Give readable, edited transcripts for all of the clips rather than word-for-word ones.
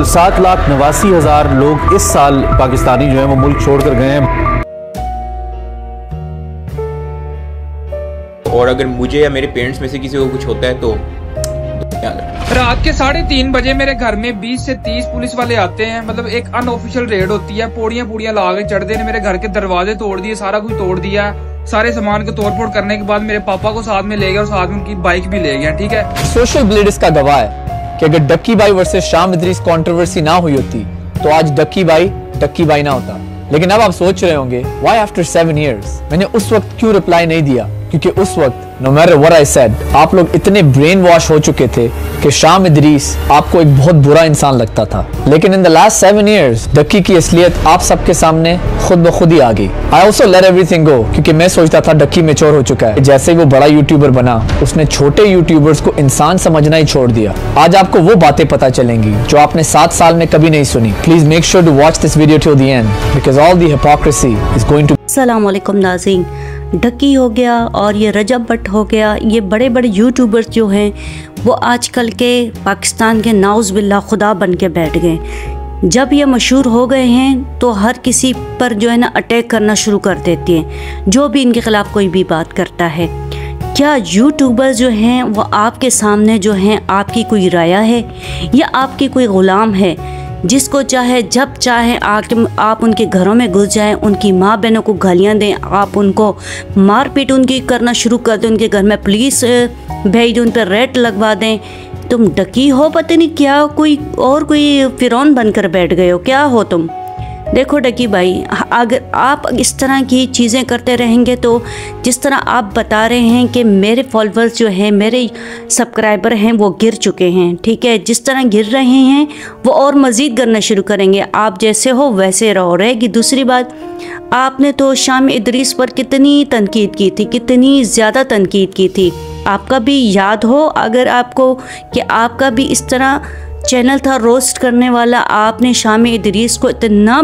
7,89,000 लोग इस साल पाकिस्तानी जो है वो मुल्क छोड़कर गए हैं। और अगर मुझे या मेरे पेरेंट्स में से किसी को कुछ होता है तो रात के 3:30 बजे मेरे घर में 20 से 30 पुलिस वाले आते हैं। मतलब एक अनऑफिशियल रेड होती है, पोड़ियां ला के चढ़ते हैं, मेरे घर के दरवाजे तोड़ दिए, सारा कुछ तोड़ दिया। सारे सामान को तोड़ फोड़ करने के बाद मेरे पापा को साथ में ले गए और साथ में उनकी बाइक भी ले गए। ठीक है, सोशल ब्लेड इसका गवाह है कि अगर डक्की भाई वर्सेस शाम इदरीस कंट्रोवर्सी ना हुई होती तो आज डक्की भाई ना होता। लेकिन अब आप सोच रहे होंगे व्हाई आफ्टर 7 years मैंने उस वक्त क्यों रिप्लाई नहीं दिया, क्योंकि उस वक्त no matter what I said आप लोग इतने ब्रेन वॉश हो चुके थे कि शाम इदरीस आपको एक बहुत बुरा इंसान लगता था। लेकिन in the last 7 years Ducky की असलियत आप सबके सामने खुद ब खुद ही आ गई। आई ऑल्सो लेट एवरीथिंग गो, क्योंकि मैं सोचता था डक्की मैच्योर हो चुका है। जैसे वो बड़ा यूट्यूबर बना उसने छोटे यूट्यूबर्स को इंसान समझना ही छोड़ दिया। आज आपको वो बातें पता चलेंगी जो आपने 7 साल में कभी नहीं सुनी। Please make sure to watch this video till the end because all the hypocrisy is going to. अस्सलाम वालेकुम नाज़रीन, डक्की हो गया और ये रजब भट्ट हो गया, ये बड़े बड़े यूट्यूबर्स जो हैं वो आजकल के पाकिस्तान के नाउज़ बिल्लाह खुदा बन के बैठ गए। जब ये मशहूर हो गए हैं तो हर किसी पर जो है ना अटैक करना शुरू कर देते हैं, जो भी इनके ख़िलाफ़ कोई भी बात करता है। क्या यूट्यूबर्स जो हैं वो आपके सामने जो हैं आपकी कोई राया है या आपकी कोई ग़ुलाम है जिसको चाहे जब चाहे आप उनके घरों में घुस जाएं, उनकी माँ बहनों को गालियाँ दें, आप उनको मारपीट उनकी करना शुरू कर दें, उनके घर में पुलिस भेज दें, उन पर रेड लगवा दें। तुम डकी हो, पता नहीं क्या कोई फिरौन बनकर बैठ गए हो, क्या हो तुम। देखो डकी भाई, अगर आप इस तरह की चीज़ें करते रहेंगे तो जिस तरह आप बता रहे हैं कि मेरे फॉलोअर्स जो हैं, मेरे सब्सक्राइबर हैं वो गिर चुके हैं, ठीक है, जिस तरह गिर रहे हैं वो और मज़ीद गिरना शुरू करेंगे। आप जैसे हो वैसे रहो। रहेगी दूसरी बात, आपने तो शाम इदरीस पर कितनी तनकीद की थी, कितनी ज़्यादा तनकीद की थी। आपका भी याद हो अगर आपको कि आपका भी इस तरह चैनल था रोस्ट करने वाला, आपने शाम इदरीस को इतना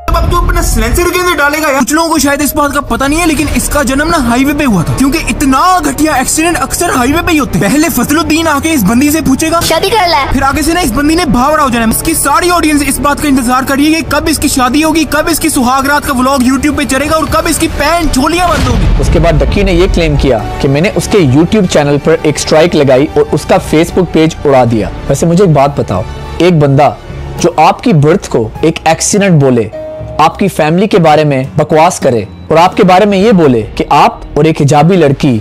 अब तू अपना सिलेंसर के अंदर डालेगा यार। कुछ लोगों को शायद इस बात का पता नहीं है, लेकिन इसका जन्म ना हाईवे पे हुआ था, क्योंकि इतना घटिया एक्सीडेंट अक्सर हाईवे पे ही होते हैं। पहले फजलुद्दीन आके इस बंदी से पूछेगा शादी कर ले, फिर आगे से ना इस बंदी ने भावड़ा हो जाना। इसकी सारी ऑडियंस इस बात का इंतजार करिए कि कब इसकी शादी होगी, कब इसकी सुहागरात का व्लॉग यूट्यूब पे चलेगा और कब इसकी पैंट छोलियां बंद होगी। उसके बाद डक्की ने ये क्लेम किया कि मैंने उसके यूट्यूब चैनल पर एक स्ट्राइक लगाई और उसका फेसबुक पेज उड़ा दिया। वैसे मुझे एक बात बताओ, एक बंदा जो आपकी बर्थ को एक एक्सीडेंट बोले, आपकी फैमिली के बारे में बकवास करे और आपके बारे में ये बोले कि आप और एक हिजाबी लड़की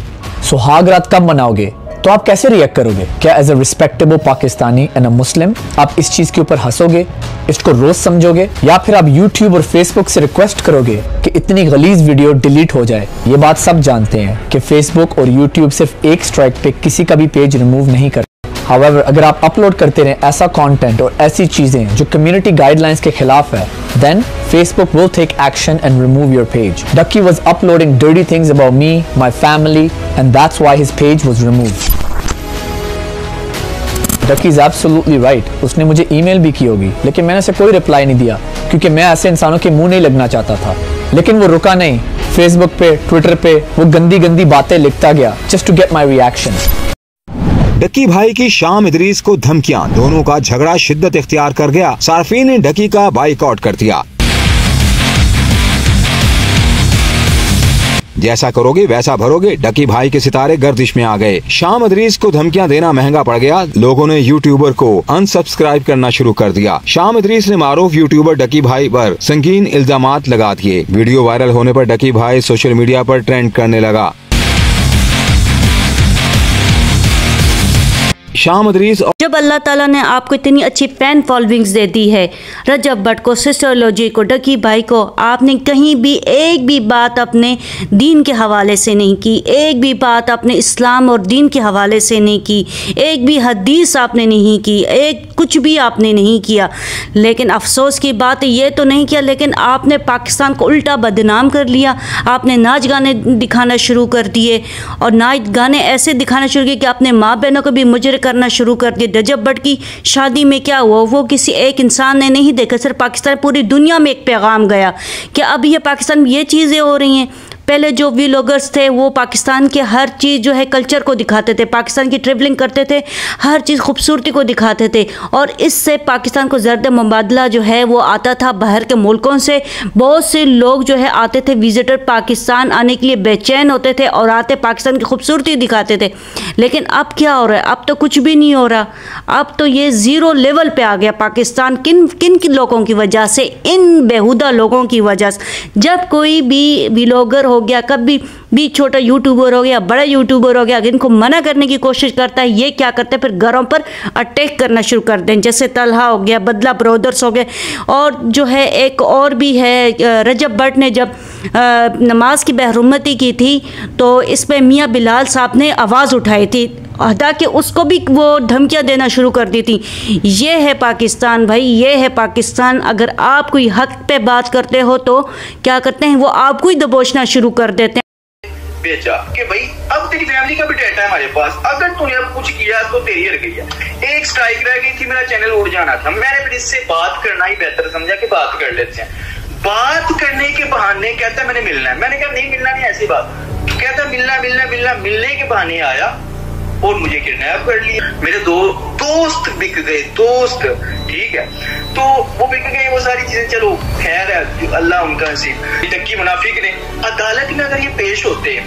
सुहागरात कब मनाओगे, तो आप कैसे रिएक्ट करोगे? क्या as a respectable Pakistani and a Muslim आप इस चीज के ऊपर हंसोगे, इसको रोज समझोगे, या फिर आप यूट्यूब और फेसबुक से रिक्वेस्ट करोगे कि इतनी गलीज वीडियो डिलीट हो जाए? ये बात सब जानते हैं कि फेसबुक और यूट्यूब सिर्फ एक स्ट्राइक पे किसी का भी पेज रिमूव नहीं करते। However, अगर आप अपलोड करते रहें ऐसा कंटेंट और ऐसी चीजें जो कम्युनिटी गाइडलाइंस के खिलाफ है, then Facebook will take action and remove your page. Ducky was uploading dirty things about me, my family, and that's why his page was removed. Ducky is absolutely right. उसने मुझे email भी की होगी, लेकिन मैंने उसे कोई रिप्लाई नहीं दिया क्योंकि मैं ऐसे इंसानों के मुंह नहीं लगना चाहता था। लेकिन वो रुका नहीं, फेसबुक पे, ट्विटर पे वो गंदी बातें लिखता गया just to get my reaction. Ducky भाई की शाम इदरीस को धमकियां, दोनों का झगड़ा शिद्दत इख्तियार कर गया। सार्फिन ने डक्की का बाइकआउट कर दिया। जैसा करोगे वैसा भरोगे, डक्की भाई के सितारे गर्दिश में आ गए। शाम इदरीस को धमकियां देना महंगा पड़ गया। लोगों ने यूट्यूबर को अनसब्सक्राइब करना शुरू कर दिया। शाम इदरीस ने मारूफ यूट्यूबर डक्की भाई पर संगीन इल्जामात लगा दिए। वीडियो वायरल होने पर डक्की भाई सोशल मीडिया पर ट्रेंड करने लगा। शाम इदरीस जब अल्लाह ताला ने आपको इतनी अच्छी फैन फॉलोइंग्स दे दी है, रजब भट्ट को, सिस्टरलॉजी को, डक्की भाई को, आपने कहीं भी एक भी बात अपने दीन के हवाले से नहीं की, एक भी बात अपने इस्लाम और दीन के हवाले से नहीं की, एक भी हदीस आपने नहीं की, एक कुछ भी आपने नहीं किया। लेकिन अफसोस की बात ये तो नहीं किया, लेकिन आपने पाकिस्तान को उल्टा बदनाम कर लिया। आपने नाच गाने दिखाना शुरू कर दिए और नाच गाने ऐसे दिखाना शुरू किए कि अपने माँ बहनों को भी मुजर करना शुरू कर दिया। रजब भट्ट की शादी में क्या हुआ वो किसी एक इंसान ने नहीं देखा, सिर्फ पाकिस्तान, पूरी दुनिया में एक पैगाम गया कि अब ये पाकिस्तान में ये चीज़ें हो रही हैं। पहले जो व्लॉगर्स थे वो पाकिस्तान के हर चीज़ जो है कल्चर को दिखाते थे, पाकिस्तान की ट्रेवलिंग करते थे, हर चीज़ खूबसूरती को दिखाते थे, और इससे पाकिस्तान को ज़र्द मुबादला जो है वो आता था बाहर के मुल्कों से। बहुत से लोग जो है आते थे, विजिटर पाकिस्तान आने के लिए बेचैन होते थे और आते पाकिस्तान की खूबसूरती दिखाते थे। लेकिन अब क्या हो रहा है? अब तो कुछ भी नहीं हो रहा। अब तो ये ज़ीरो लेवल पे आ गया पाकिस्तान। किन लोगों की वजह से? इन बेहुदा लोगों की वजह से। जब कोई भी व्लॉगर हो गया, कभी भी छोटा यूट्यूबर हो गया, बड़ा यूट्यूबर हो गया, इनको मना करने की कोशिश करता है, ये क्या करते हैं फिर घरों पर अटैक करना शुरू कर दें। जैसे तलहा हो गया, बदला ब्रदर्स हो गए, और जो है एक और भी है रजब भट्ट ने जब नमाज की बहरूमती की थी तो इस पर मियाँ बिलाल साहब ने आवाज़ उठाई थी, ताकि उसको भी वो धमकियाँ देना शुरू कर दी थी। ये है पाकिस्तान भाई, ये है पाकिस्तान। अगर आप कोई हक पे बात करते हो तो क्या करते हैं, वो आपको ही दबोचना शुरू कर देते हैं। बेचा कि भाई अब तेरी फैमिली का भी डेटा है हमारे पास, अगर तूने अब कुछ किया तो तेरी हर गई है। एक स्ट्राइक रह गई थी, मेरा चैनल उड़ जाना था। मैंने फिर इससे बात करना ही बेहतर समझा कि बात कर लेते हैं। बात करने के बहाने कहता है मैंने मिलना है। मैंने कहा नहीं मिलना नहीं, ऐसी बात। कहता है मिलना मिलना मिलना। मिलने के बहाने आया और मुझे किडनैप कर लिया। मेरे दोस्त बिक गए, दोस्त, ठीक है, तो वो बिक गए, वो सारी चीजें। चलो खैर है, अल्लाह उनका नसीब। टक्की मुनाफिक ने अदालत में अगर ये पेश होते,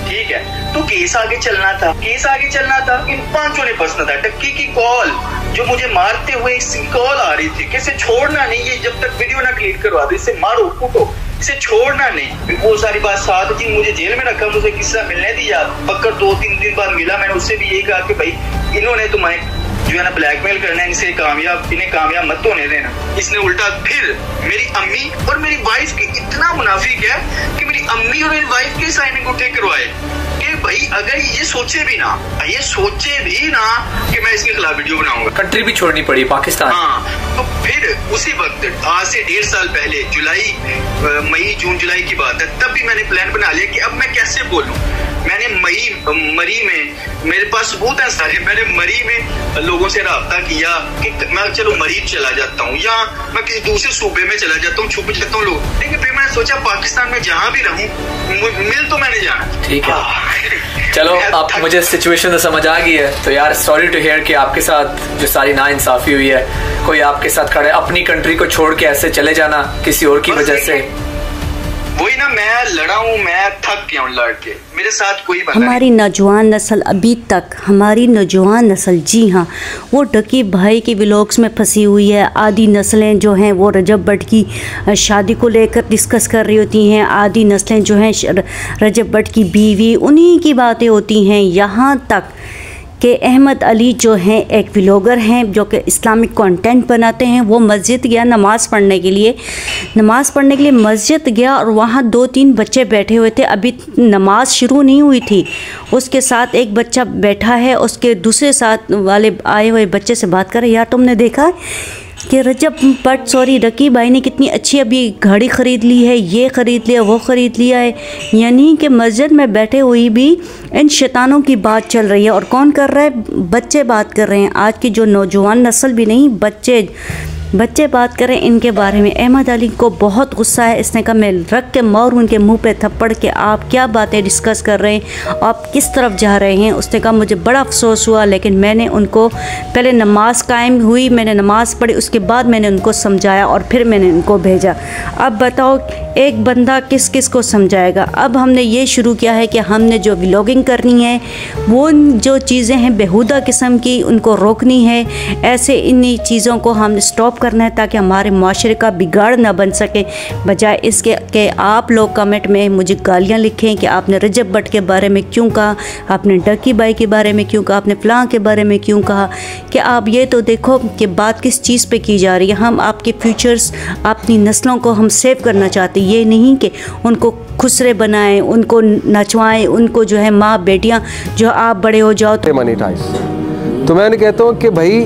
ठीक है, तो केस आगे चलना था, केस आगे चलना था। इन पांचों ने फंसना था। टक्की की कॉल जो मुझे मारते हुए इसकी कॉल आ रही थी कि इसे छोड़ना नहीं, ये जब तक वीडियो ना डिलीट करवा दो, इसे मारो कूटो, इसे छोड़ना नहीं। वो सारी बात 7 दिन मुझे जेल में रखा, मुझे किस्सा मिलने दिया। पक्का 2-3 दिन बाद मिला। मैंने उससे भी यही कहा कि भाई इन्होंने तुम्हें जो है ना ब्लैकमेल करना है, इनसे कामयाब, इन्हें कामयाब मत होने देना। इसने उल्टा फिर मेरी अम्मी और मेरी वाइफ की इतना मुनाफिक है कि मेरी अम्मी और मेरी वाइफ के साइन अंगूठे करवाए कि भाई अगर ये सोचे भी ना कि मैं इसके खिलाफ वीडियो बनाऊंगा। कंट्री भी छोड़नी पड़ी पाकिस्तान। हाँ, तो फिर उसी वक्त आज से 1.5 साल पहले मई जून जुलाई की बात है, तब भी मैंने प्लान बना लिया कि अब मैं कैसे बोलूं। मैंने मरी में, मेरे पास सबूत है सारे, मैंने मरी में लोगों से राब्ता किया कि मैं चलो मरी चला जाता हूँ या मैं किसी दूसरे सूबे में चला जाता हूँ, छुप जाता हूँ लोग। लेकिन फिर मैंने सोचा पाकिस्तान में जहाँ भी रहूँ मिल तो मैंने जाना। ठीक है, चलो अब मुझे सिचुएशन तो समझ आ गई है। तो यार सॉरी टू हियर कि आपके साथ जो सारी नाइंसाफी हुई है, कोई आपके साथ खड़े अपनी कंट्री को छोड़ के ऐसे चले जाना किसी और की वजह से। वही ना, मैं लड़ा हूँ, मैं थक गया हूँ लड़ के, मेरे साथ कोई बंदा नहीं। हमारी नौजवान नस्ल अभी तक, हमारी नौजवान नस्ल, जी हाँ, वो डकी भाई के व्लॉग्स में फंसी हुई है। आधी नस्लें जो हैं वो रजब भट्ट की शादी को लेकर डिस्कस कर रही होती हैं, आधी नस्लें जो हैं रजब भट्ट की बीवी, उन्हीं की बातें होती हैं। यहाँ तक कि अहमद अली जो हैं एक व्लॉगर हैं जो कि इस्लामिक कंटेंट बनाते हैं, वो मस्जिद गया नमाज़ पढ़ने के लिए मस्जिद गया और वहाँ 2-3 बच्चे बैठे हुए थे। अभी नमाज शुरू नहीं हुई थी, उसके साथ एक बच्चा बैठा है, उसके दूसरे साथ वाले आए हुए बच्चे से बात कर रहे, यार तुमने देखा कि रकी भाई ने कितनी अच्छी अभी घड़ी ख़रीद ली है, ये ख़रीद लिया, वो ख़रीद लिया है। यानी कि मस्जिद में बैठे हुई भी इन शैतानों की बात चल रही है। और कौन कर रहा है? बच्चे बात कर रहे हैं। आज की जो नौजवान नस्ल भी नहीं, बच्चे बात करें इनके बारे में। अहमद अली को बहुत गुस्सा है, इसने कहा मैं रख के मारूं उनके मुंह पे थप्पड़ के, आप क्या बातें डिस्कस कर रहे हैं, आप किस तरफ जा रहे हैं। उसने कहा मुझे बड़ा अफसोस हुआ, लेकिन मैंने उनको पहले नमाज कायम हुई, मैंने नमाज़ पढ़ी, उसके बाद मैंने उनको समझाया और फिर मैंने उनको भेजा। अब बताओ एक बंदा किस किस को समझाएगा। अब हमने ये शुरू किया है कि हमने जो व्लॉगिंग करनी है, वो जो चीज़ें हैं बेहुदा किस्म की, उनको रोकनी है। ऐसे इन्हीं चीज़ों को हमने स्टॉप करना है ताकि हमारे माशरे का बिगाड़ ना बन सके। बजाय इसके कि आप लोग कमेंट में मुझे गालियाँ लिखें कि आपने रजब भट्ट के बारे में क्यों कहा, आपने डकी भाई के बारे में क्यों कहा, आपने फ़लाँ के बारे में क्यों कहा। कि आप ये तो देखो कि बात किस चीज़ पे की जा रही है। हम आपके फ्यूचर्स, अपनी नस्लों को हम सेव करना चाहते हैं, ये नहीं कि उनको खुसरे बनाएं, उनको नचवाएं, उनको जो है माँ बेटियाँ जो आप बड़े हो जाओ तो तो मैं कहता हूँ कि भाई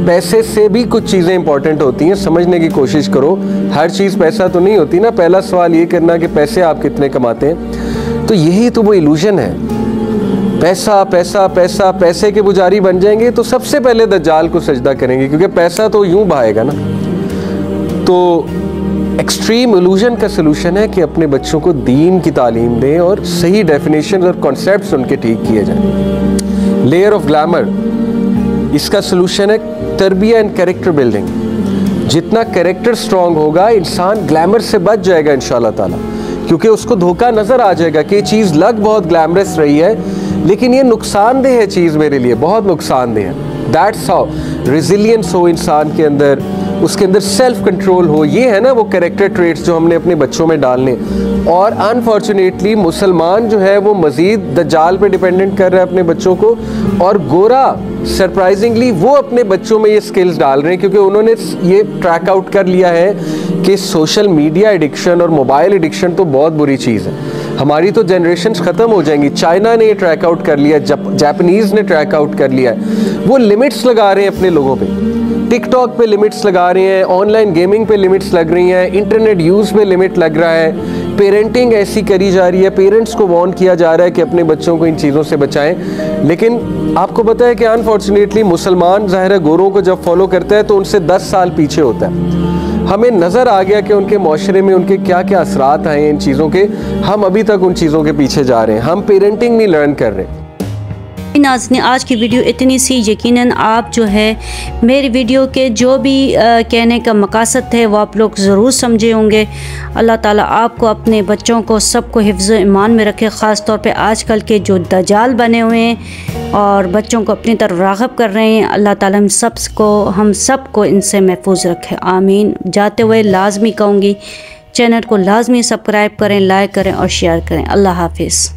पैसे से भी कुछ चीज़ें इंपॉर्टेंट होती हैं, समझने की कोशिश करो। हर चीज़ पैसा तो नहीं होती ना। पहला सवाल ये करना कि पैसे आप कितने कमाते हैं, तो यही तो वो इल्यूजन है। पैसा पैसा पैसा, पैसे के पुजारी बन जाएंगे तो सबसे पहले दज्जाल को सजदा करेंगे, क्योंकि पैसा तो यूं बहाएगा ना। तो एक्सट्रीम इल्यूजन का सलूशन है कि अपने बच्चों को दीन की तालीम दें और सही डेफिनेशन और कॉन्सेप्ट्स उनके ठीक किए जाएं। लेयर ऑफ ग्लैमर, इसका सलूशन है तरबिया एंड कैरेक्टर बिल्डिंग। जितना कैरेक्टर स्ट्रांग होगा, इंसान ग्लैमर से बच जाएगा इंशाल्लाह ताला, क्योंकि उसको धोखा नज़र आ जाएगा कि ये चीज़ लग बहुत ग्लैमरस रही है लेकिन ये नुकसानदेह है चीज़, मेरे लिए बहुत नुकसानदेह है। दैट्स हाउ रिजिलियंस हो इंसान के अंदर, उसके अंदर सेल्फ कंट्रोल हो, ये है ना वो कैरेक्टर ट्रेट्स जो हमने अपने बच्चों में डालने। और अनफॉर्चुनेटली मुसलमान जो है वो मज़ीद दज्जाल पे डिपेंडेंट कर रहा है अपने बच्चों को, और गोरा सरप्राइजिंगली वो अपने बच्चों में ये स्किल्स डाल रहे हैं क्योंकि उन्होंने ये ट्रैक आउट कर लिया है कि सोशल मीडिया एडिक्शन और मोबाइल एडिक्शन तो बहुत बुरी चीज़ है। हमारी तो जनरेशन्स ख़त्म हो जाएंगी। चाइना ने ये ट्रैक आउट कर लिया, जापानीज़ ने ट्रैक आउट कर लिया है। वो लिमिट्स लगा रहे हैं अपने लोगों पे, टिकटॉक पे लिमिट्स लगा रहे हैं, ऑनलाइन गेमिंग पे लिमिट्स लग रही हैं, इंटरनेट यूज़ पे लिमिट लग रहा है, पेरेंटिंग ऐसी करी जा रही है, पेरेंट्स को वार्न किया जा रहा है कि अपने बच्चों को इन चीज़ों से बचाएं। लेकिन आपको पता है कि अनफॉर्चुनेटली मुसलमान ज़ाहिर है गोरों को जब फॉलो करता है तो उनसे 10 साल पीछे होता है। हमें नज़र आ गया कि उनके माशरे में उनके क्या क्या असरात आए इन चीज़ों के, हम अभी तक उन चीज़ों के पीछे जा रहे हैं, हम पेरेंटिंग नहीं लर्न कर रहे। नाज़रीन, आज की वीडियो इतनी सी। यकीनन आप जो है मेरी वीडियो के जो भी कहने का मकसद है वो आप लोग ज़रूर समझे होंगे। अल्लाह ताला आपको, अपने बच्चों को, सबको हिफ्ज़ ईमान में रखे। ख़ास तौर पे आजकल के जो दज्जाल बने हुए हैं और बच्चों को अपनी तरफ राग़िब कर रहे हैं, अल्लाह ताला हम सबको इनसे महफूज रखे, आमीन। जाते हुए लाजमी कहूँगी, चैनल को लाजमी सब्सक्राइब करें, लाइक करें और शेयर करें। अल्लाह हाफिज़।